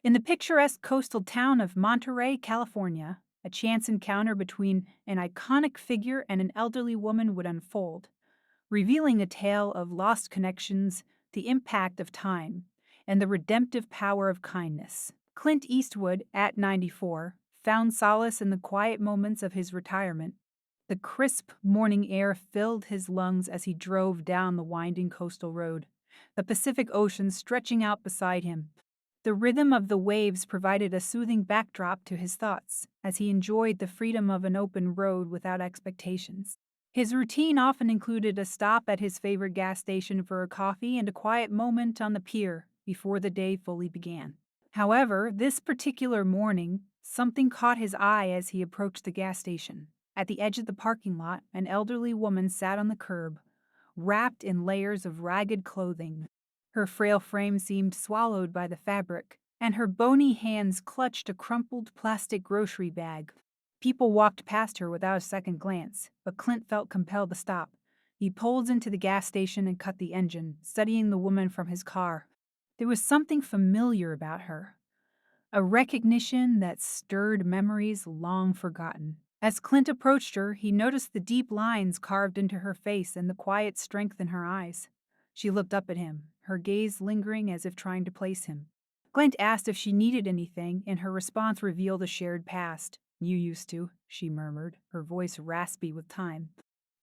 In the picturesque coastal town of Monterey, California, a chance encounter between an iconic figure and an elderly woman would unfold, revealing a tale of lost connections, the impact of time, and the redemptive power of kindness. Clint Eastwood, at 94, found solace in the quiet moments of his retirement. The crisp morning air filled his lungs as he drove down the winding coastal road, the Pacific Ocean stretching out beside him. The rhythm of the waves provided a soothing backdrop to his thoughts as he enjoyed the freedom of an open road without expectations. His routine often included a stop at his favorite gas station for a coffee and a quiet moment on the pier before the day fully began. However, this particular morning, something caught his eye as he approached the gas station. At the edge of the parking lot, an elderly woman sat on the curb, wrapped in layers of ragged clothing. Her frail frame seemed swallowed by the fabric, and her bony hands clutched a crumpled plastic grocery bag. People walked past her without a second glance, but Clint felt compelled to stop. He pulled into the gas station and cut the engine, studying the woman from his car. There was something familiar about her, a recognition that stirred memories long forgotten. As Clint approached her, he noticed the deep lines carved into her face and the quiet strength in her eyes. She looked up at him, her gaze lingering as if trying to place him. Clint asked if she needed anything, and her response revealed a shared past. "You used to," she murmured, her voice raspy with time.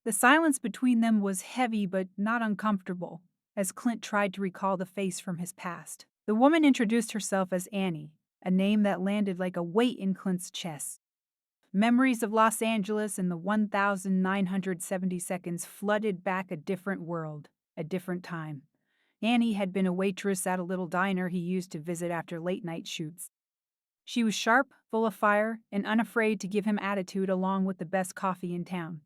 The silence between them was heavy but not uncomfortable, as Clint tried to recall the face from his past. The woman introduced herself as Annie, a name that landed like a weight in Clint's chest. Memories of Los Angeles in the 1970 seconds flooded back a different world, a different time. Annie had been a waitress at a little diner he used to visit after late-night shoots. She was sharp, full of fire, and unafraid to give him attitude along with the best coffee in town.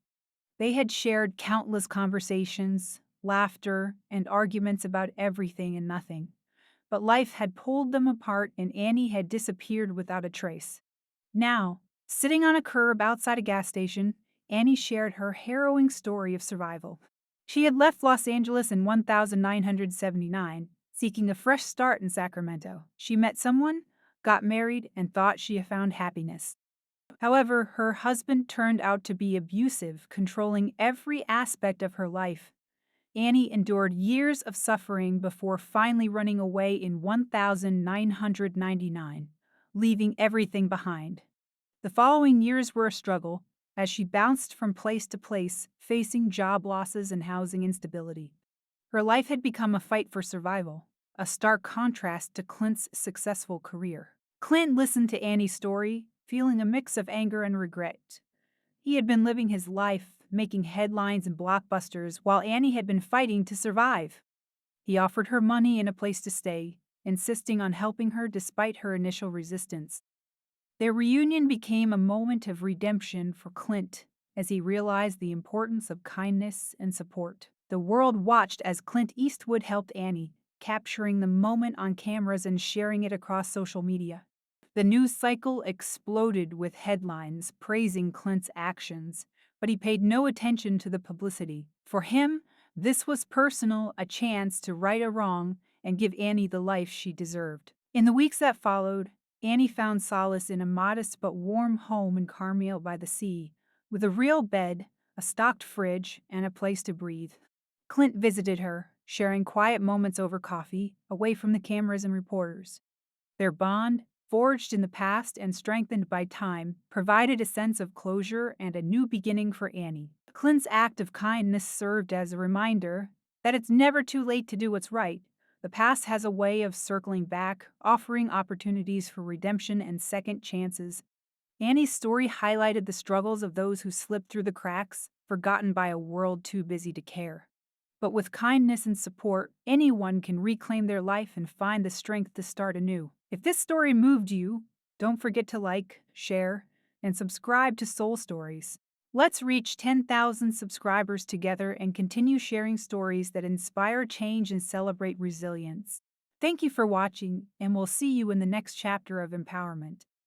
They had shared countless conversations, laughter, and arguments about everything and nothing. But life had pulled them apart and Annie had disappeared without a trace. Now, sitting on a curb outside a gas station, Annie shared her harrowing story of survival. She had left Los Angeles in 1979, seeking a fresh start in Sacramento. She met someone, got married, and thought she had found happiness. However, her husband turned out to be abusive, controlling every aspect of her life. Annie endured years of suffering before finally running away in 1999, leaving everything behind. The following years were a struggle as she bounced from place to place, facing job losses and housing instability. Her life had become a fight for survival, a stark contrast to Clint's successful career. Clint listened to Annie's story, feeling a mix of anger and regret. He had been living his life, making headlines and blockbusters, while Annie had been fighting to survive. He offered her money and a place to stay, insisting on helping her despite her initial resistance. Their reunion became a moment of redemption for Clint as he realized the importance of kindness and support. The world watched as Clint Eastwood helped Annie, capturing the moment on cameras and sharing it across social media. The news cycle exploded with headlines praising Clint's actions, but he paid no attention to the publicity. For him, this was personal, a chance to right a wrong and give Annie the life she deserved. In the weeks that followed, Annie found solace in a modest but warm home in Carmel by the sea, with a real bed, a stocked fridge, and a place to breathe. Clint visited her, sharing quiet moments over coffee, away from the cameras and reporters. Their bond, forged in the past and strengthened by time, provided a sense of closure and a new beginning for Annie. Clint's act of kindness served as a reminder that it's never too late to do what's right. The past has a way of circling back, offering opportunities for redemption and second chances. Annie's story highlighted the struggles of those who slipped through the cracks, forgotten by a world too busy to care. But with kindness and support, anyone can reclaim their life and find the strength to start anew. If this story moved you, don't forget to like, share, and subscribe to Soul Stories. Let's reach 10,000 subscribers together and continue sharing stories that inspire change and celebrate resilience. Thank you for watching, and we'll see you in the next chapter of empowerment.